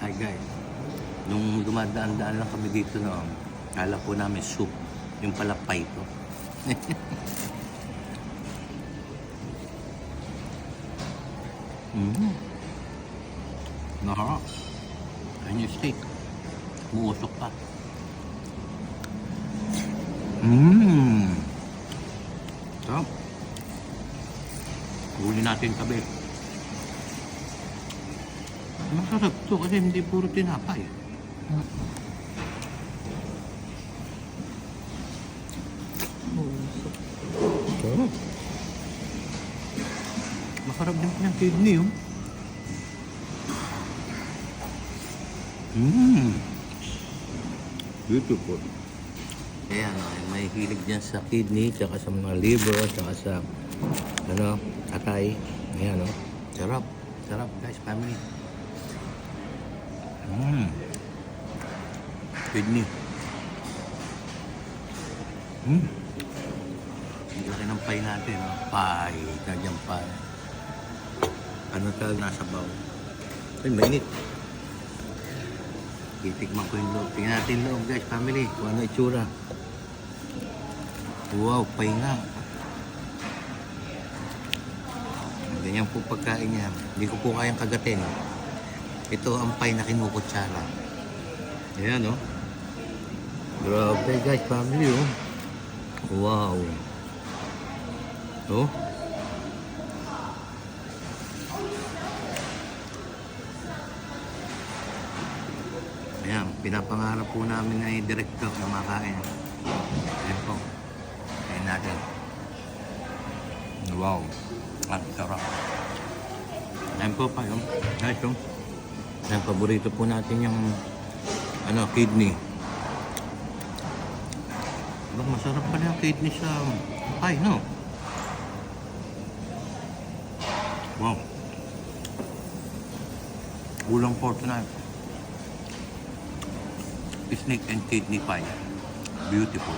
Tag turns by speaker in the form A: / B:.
A: Hi guys. Nung dumadaan-daan lang kami dito noon, kala po namin soup. Yung pala pie to. Naharap. Ayan yung steak. Buusok pa. Sarap. Huli natin tabi. Masarap to kasi hindi puro tinapay. Sarap. Masarap din po yung kidney, oh. Beautiful. Ayan, may hilig dyan sa kidney, tsaka sa mga liver, tsaka sa atay. Ayan, oh. Sarap. Sarap, guys, family. Kidney. Ang laki ng pie natin, oh. Pie. Kanyang pie. Ano talaga nasa baw? Ay, mainit. Titikman ko yung loob. Tingnan natin loob, guys, family. Kung ano itsura. Wow, pie nga. Ganyan po pagkain niya. Hindi ko po kayang kagatin. Ito ang pie na kinukutsara. Ayan, oh. Grabe, guys, family, oh. Wow. Oh. Ayan, pinapangarap po namin ay director na makain. Ayan po. Ayan natin. Wow. Ang sarap. Ayan po pa yun. Guys, yun. Ayan, paborito po natin yung kidney. Masarap pala yung kidney sa pie, no? Wow. Kulang po tonight. Snake and kidney pie. Beautiful.